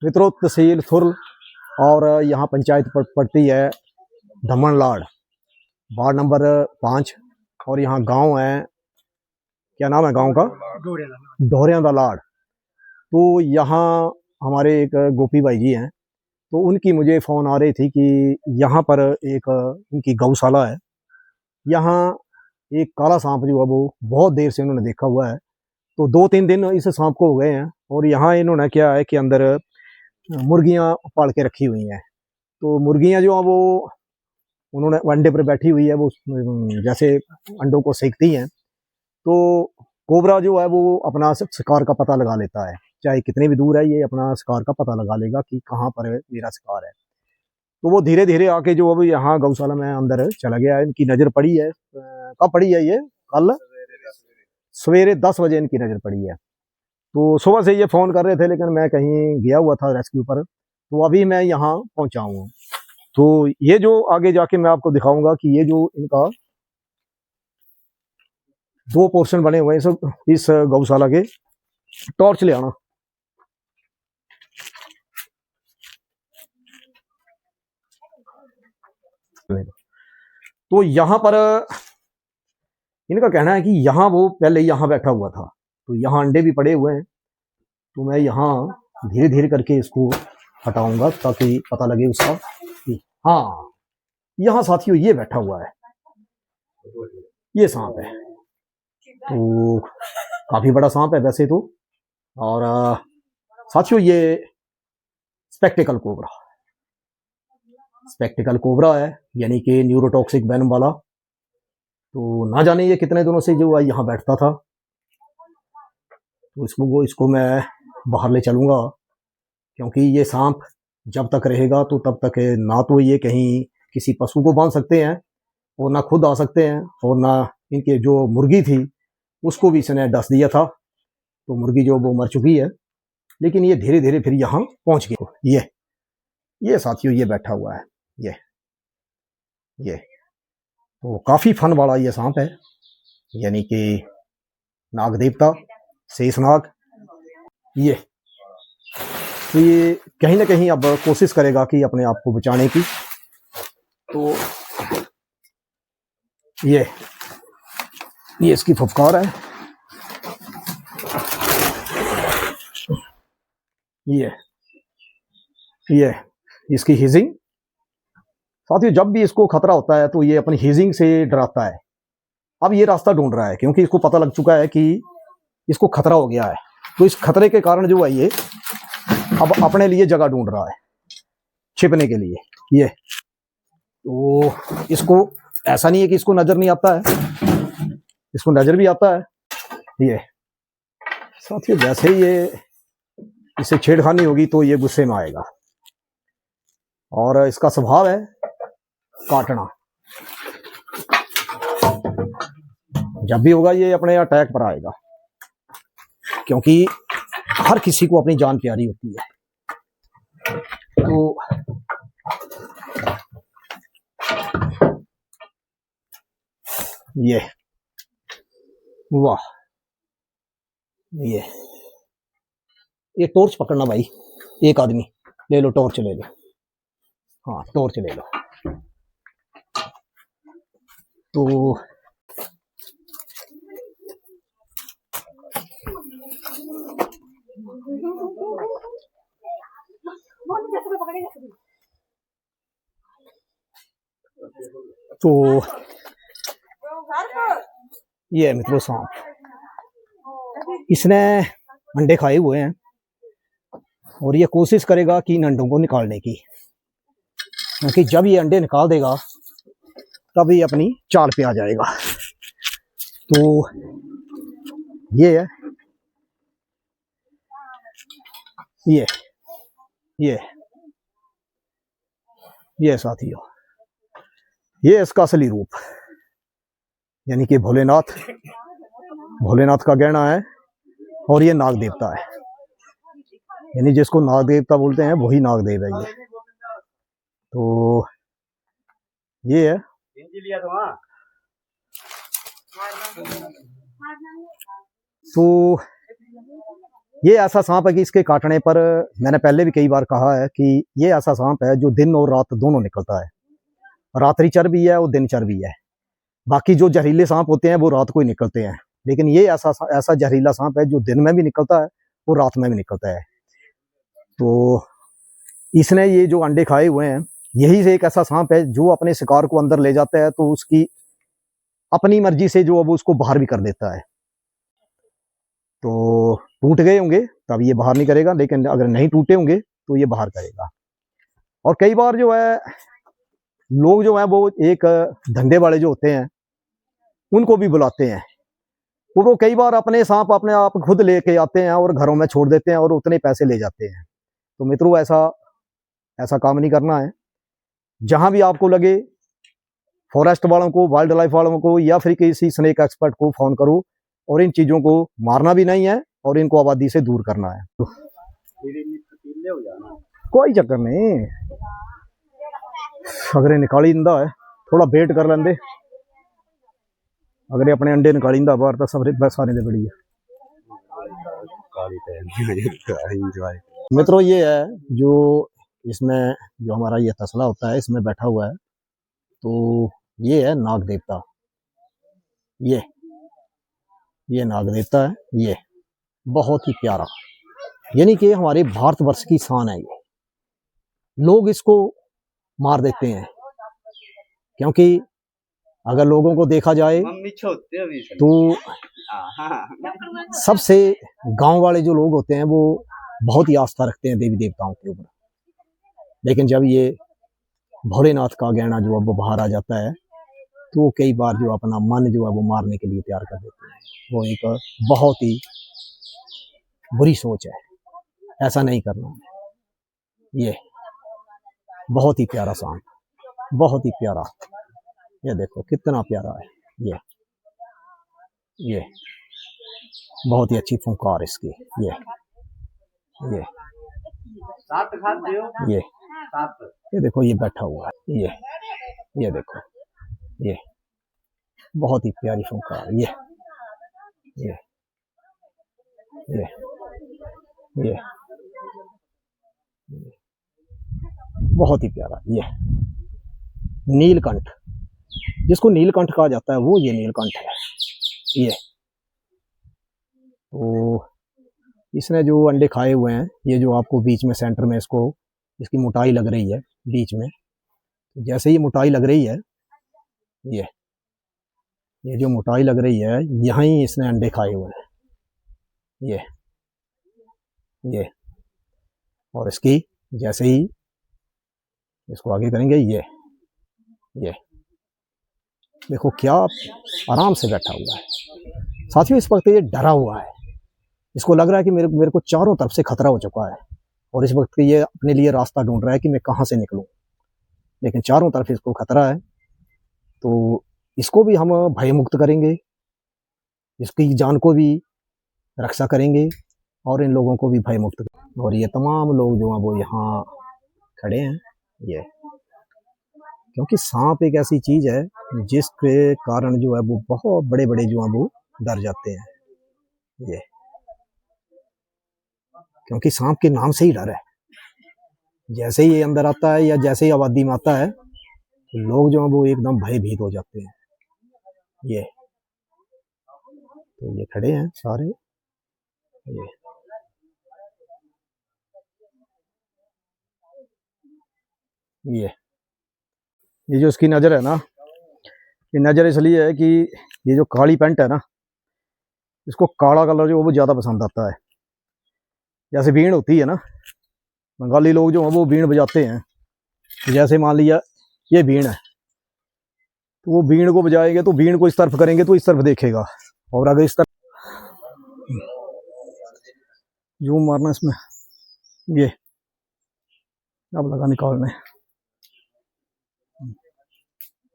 मित्रों, तहसील थुरल और यहाँ पंचायत पड़ती है धमनलाड़, वार्ड नंबर 5। और यहाँ गांव है, क्या नाम है गांव का? डोहरिया दा लाड़। तो यहाँ हमारे एक गोपी भाई जी हैं, तो उनकी मुझे फ़ोन आ रही थी कि यहाँ पर एक उनकी गौशाला है। यहाँ एक काला सांप जो है वो बहुत देर से उन्होंने देखा हुआ है। तो 2-3 दिन इस सांप को हो गए हैं। और यहाँ इन्होंने क्या है कि अंदर मुर्गियाँ पाल के रखी हुई हैं। तो मुर्गियाँ जो हैं वो उन्होंने अंडे पर बैठी हुई है, वो जैसे अंडों को सेकती हैं। तो कोबरा जो है वो अपना शिकार का पता लगा लेता है, चाहे कितनी भी दूर है, ये अपना शिकार का पता लगा लेगा कि कहाँ पर मेरा शिकार है। तो वो धीरे धीरे आके जो अब यहाँ गौशाला में अंदर चला गया है। इनकी नज़र पड़ी है, कब पड़ी है? ये कल सवेरे 10 बजे इनकी नज़र पड़ी है। तो सुबह से ये फ़ोन कर रहे थे, लेकिन मैं कहीं गया हुआ था रेस्क्यू पर, तो अभी मैं यहाँ पहुँचा हूँ। तो ये जो आगे जाके मैं आपको दिखाऊंगा कि ये जो इनका 2 पोर्शन बने हुए हैं इस गौशाला के। टॉर्च ले आना। तो यहाँ पर इनका कहना है कि यहाँ वो पहले यहाँ बैठा हुआ था, तो यहाँ अंडे भी पड़े हुए हैं। तो मैं यहाँ धीरे धीरे करके इसको हटाऊंगा ताकि पता लगे उसका कि हाँ, यहाँ साथियों ये बैठा हुआ है, ये सांप है। तो काफी बड़ा सांप है वैसे तो। और साथियों ये स्पेक्टिकल कोबरा है, यानी कि न्यूरोटॉक्सिक वेनम वाला। तो ना जाने ये कितने दिनों से जो यहाँ बैठता था। तो इसको मैं बाहर ले चलूंगा, क्योंकि ये सांप जब तक रहेगा तो तब तक ना तो ये कहीं किसी पशु को बांध सकते हैं, और ना खुद आ सकते हैं, और ना इनके जो मुर्गी थी उसको भी इसने डस दिया था। तो मुर्गी जो वो मर चुकी है, लेकिन ये धीरे धीरे फिर यहाँ पहुंच गया। ये साथियों ये बैठा हुआ है, ये तो काफी फन वाला ये सांप है, यानी कि नाग देवता, शेषनाग। ये तो ये कहीं ना कहीं अब कोशिश करेगा कि अपने आप को बचाने की। तो ये इसकी फुफकार है। ये इसकी हिजिंग। साथियों जब भी इसको खतरा होता है तो ये अपनी हिजिंग से डराता है। अब ये रास्ता ढूंढ रहा है, क्योंकि इसको पता लग चुका है कि इसको खतरा हो गया है। तो इस खतरे के कारण जो है ये अब अपने लिए जगह ढूंढ रहा है छिपने के लिए। ये तो इसको ऐसा नहीं है कि इसको नजर नहीं आता है, इसको नजर भी आता है। ये साथियों जैसे ही ये इसे छेड़खानी होगी तो ये गुस्से में आएगा, और इसका स्वभाव है काटना। जब भी होगा ये अपने अटैक पर आएगा, क्योंकि हर किसी को अपनी जान प्यारी होती है। तो ये वाह, ये टॉर्च पकड़ना भाई, एक आदमी ले लो, टॉर्च ले लो। हाँ टॉर्च ले लो। तो ये मित्रों सांप, इसने अंडे खाए हुए हैं और ये कोशिश करेगा कि इन अंडों को निकालने की, क्योंकि जब ये अंडे निकाल देगा तब ये अपनी चाल पे आ जाएगा। तो ये है, ये साथियों ये इसका असली रूप, यानी कि भोलेनाथ का गहना है। और ये नाग देवता है, यानी जिसको नाग देवता बोलते हैं वही नागदेव है ये। तो ये है। तो ये ऐसा सांप है कि इसके काटने पर, मैंने पहले भी कई बार कहा है कि ये ऐसा सांप है जो दिन और रात दोनों निकलता है। रात्रि चर भी है और दिन चर भी है। बाकी जो जहरीले सांप होते हैं वो रात को ही निकलते हैं, लेकिन ये ऐसा जहरीला सांप है जो दिन में भी निकलता है और रात में भी निकलता है। तो इसने ये जो अंडे खाए हुए हैं, यही से एक ऐसा सांप है जो अपने शिकार को अंदर ले जाता है तो उसकी अपनी मर्जी से जो अब उसको बाहर भी कर देता है। तो टूट गए होंगे तब ये बाहर नहीं करेगा, लेकिन अगर नहीं टूटे होंगे तो ये बाहर करेगा। और कई बार जो है लोग जो है वो एक धंधे वाले जो होते हैं उनको भी बुलाते हैं, और वो कई बार अपने सांप अपने आप खुद लेके आते हैं और घरों में छोड़ देते हैं और उतने पैसे ले जाते हैं। तो मित्रों, ऐसा काम नहीं करना है। जहां भी आपको लगे फॉरेस्ट वालों को, वाइल्ड लाइफ वालों को, या फिर किसी स्नेक एक्सपर्ट को फोन करो, और इन चीजों को मारना भी नहीं है और इनको आबादी से दूर करना है। कोई चक्कर नहीं, अगर निकाली दिंदा है थोड़ा वेट कर लेंदे, अगर अपने अंडे निकाली दिंदा बाहर तो सारे दे बड़ी है। मित्रों, ये है जो इसमें जो हमारा ये तसला होता है इसमें बैठा हुआ है, तो ये है नाग देवता। ये नाग देवता है। ये बहुत ही प्यारा, यानी कि हमारे भारतवर्ष की शान है। ये लोग इसको मार देते हैं क्योंकि अगर लोगों को देखा जाए तो सबसे गांव वाले जो लोग होते हैं वो बहुत ही आस्था रखते हैं देवी देवताओं के ऊपर, लेकिन जब ये भोलेनाथ का गहना जो है वो बाहर आ जाता है तो कई बार जो अपना मन जो है वो मारने के लिए तैयार कर देते हैं। वो एक बहुत ही बुरी सोच है, ऐसा नहीं करना है। ये बहुत ही प्यारा सांप, बहुत ही प्यारा, ये देखो कितना प्यारा है। ये बहुत ही अच्छी फुंकार इसकी। ये देखो ये बैठा हुआ है। ये देखो, ये बहुत ही प्यारी फुंकार। ये बहुत ही प्यारा। ये नीलकंठ, जिसको नीलकंठ कहा जाता है, वो ये नीलकंठ है। ये तो इसने जो अंडे खाए हुए हैं, ये जो आपको बीच में सेंटर में इसकी मोटाई लग रही है बीच में, जैसे ही मोटाई लग रही है, ये जो मोटाई लग रही है, यहीं इसने अंडे खाए हुए हैं। ये और इसकी जैसे ही इसको आगे करेंगे, ये देखो क्या आराम से बैठा हुआ है। साथियों, इस वक्त ये डरा हुआ है, इसको लग रहा है कि मेरे को चारों तरफ से खतरा हो चुका है और इस वक्त ये अपने लिए रास्ता ढूंढ रहा है कि मैं कहां से निकलूं, लेकिन चारों तरफ इसको खतरा है। तो इसको भी हम भय मुक्त करेंगे, इसकी जान को भी रक्षा करेंगे और इन लोगों को भी भय मुक्त करेंगे। और ये तमाम लोग जो हैं वो यहाँ खड़े हैं, ये क्योंकि सांप एक ऐसी चीज है जिसके कारण जो है वो बहुत बड़े बड़े जो है वो डर जाते हैं। ये क्योंकि सांप के नाम से ही डर है। जैसे ही ये अंदर आता है या जैसे ही आबादी में आता है, तो लोग जो है वो एकदम भयभीत हो जाते हैं। ये तो ये खड़े हैं सारे। ये जो इसकी नज़र है ना, ये नज़र इसलिए है कि ये जो काली पैंट है ना, इसको काला कलर जो है वो ज़्यादा पसंद आता है। जैसे बीन होती है ना, बंगाली लोग जो हैं वो बीन बजाते हैं, जैसे मान लिया ये बीन है, तो वो बीन को बजाएंगे तो बीन को इस तरफ करेंगे तो इस तरफ देखेगा, और अगर इस तरफ जूम मारना इसमें, ये अब लगा निकालने,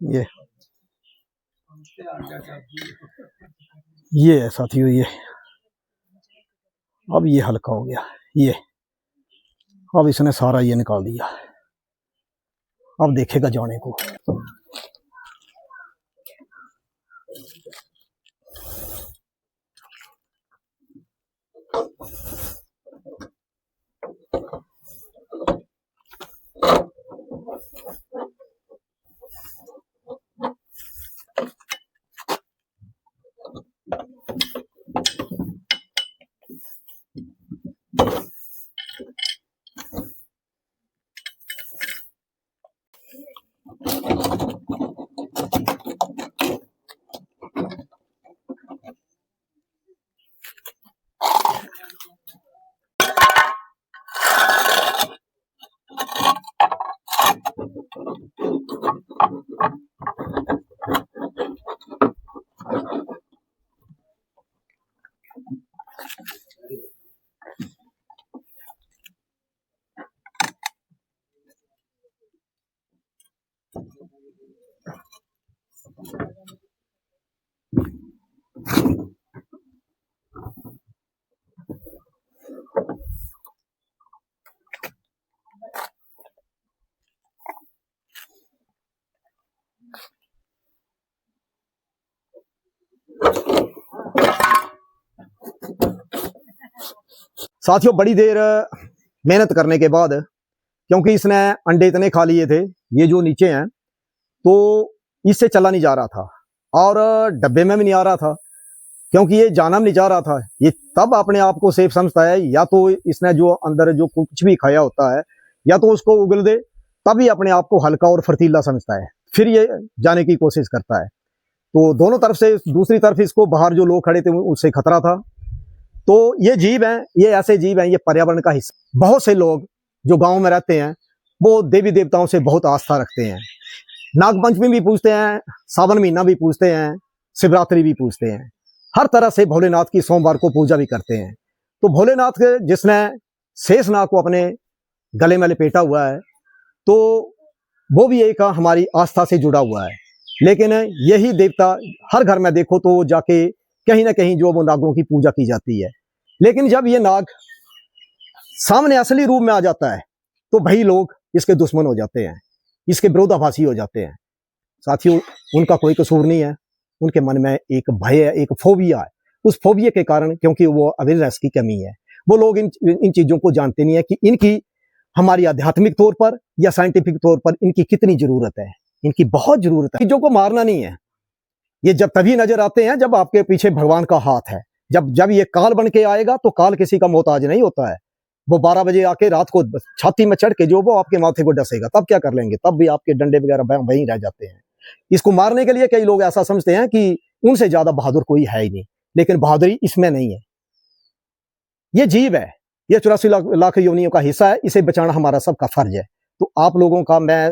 ये है साथियों। ये अब ये हल्का हो गया, ये अब इसने सारा ये निकाल दिया, अब देखेगा जाने को। साथियों बड़ी देर मेहनत करने के बाद, क्योंकि इसने अंडे इतने खा लिए थे, ये जो नीचे हैं, तो इससे चला नहीं जा रहा था और डब्बे में भी नहीं आ रहा था, क्योंकि ये जाना नहीं जा रहा था। ये तब अपने आप को सेफ समझता है, या तो इसने जो अंदर जो कुछ भी खाया होता है या तो उसको उगल दे, तभी अपने आप को हल्का और फर्तीला समझता है, फिर ये जाने की कोशिश करता है। तो दोनों तरफ से, दूसरी तरफ इसको बाहर जो लोग खड़े थे उससे खतरा था। तो ये जीव हैं, ये ऐसे जीव हैं, ये पर्यावरण का हिस्सा। बहुत से लोग जो गांव में रहते हैं वो देवी देवताओं से बहुत आस्था रखते हैं, नागपंचमी भी पूजते हैं, सावन महीना भी पूजते हैं, शिवरात्रि भी पूजते हैं, हर तरह से भोलेनाथ की सोमवार को पूजा भी करते हैं। तो भोलेनाथ के जिसने शेषनाग को अपने गले में लपेटा हुआ है, तो वो भी एक हमारी आस्था से जुड़ा हुआ है। लेकिन यही देवता हर घर में देखो तो जाके कहीं ना कहीं जो वो नागों की पूजा की जाती है। लेकिन जब ये नाग सामने असली रूप में आ जाता है तो भाई लोग इसके दुश्मन हो जाते हैं, इसके विरोधाभासी हो जाते हैं। साथियों उनका कोई कसूर नहीं है, उनके मन में एक भय है, एक फोबिया है। उस फोबिया के कारण, क्योंकि वो अवेयरनेस की कमी है, वो लोग इन चीजों को जानते नहीं है कि इनकी हमारी आध्यात्मिक तौर पर या साइंटिफिक तौर पर इनकी कितनी जरूरत है। इनकी बहुत जरूरत है। चीजों को मारना नहीं है, ये जब तभी नजर आते हैं जब आपके पीछे भगवान का हाथ है। जब ये काल बन के आएगा तो काल किसी का मोहताज नहीं होता है। वो 12 बजे आके रात को छाती में चढ़ के जो वो आपके माथे को डसेगा, तब क्या कर लेंगे? तब भी आपके डंडे वगैरह वहीं रह जाते हैं। इसको मारने के लिए कई लोग ऐसा समझते हैं कि उनसे ज्यादा बहादुर कोई है ही नहीं, लेकिन बहादुरी इसमें नहीं है। ये जीव है, ये 84 लाख योनियों का हिस्सा है, इसे बचाना हमारा सबका फर्ज है। तो आप लोगों का मैं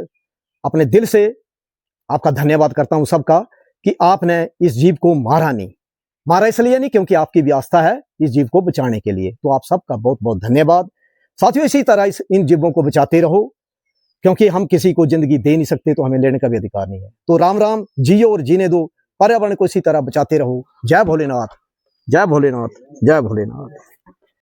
अपने दिल से आपका धन्यवाद करता हूं सबका, कि आपने इस जीव को मारा नहीं। मारा इसलिए नहीं क्योंकि आपकी भी आस्था है इस जीव को बचाने के लिए। तो आप सबका बहुत बहुत धन्यवाद। साथियों इसी तरह इन जीवों को बचाते रहो, क्योंकि हम किसी को जिंदगी दे नहीं सकते तो हमें लेने का भी अधिकार नहीं है। तो राम राम, जियो और जीने दो, पर्यावरण को इसी तरह बचाते रहो। जय भोलेनाथ, जय भोलेनाथ, जय भोलेनाथ।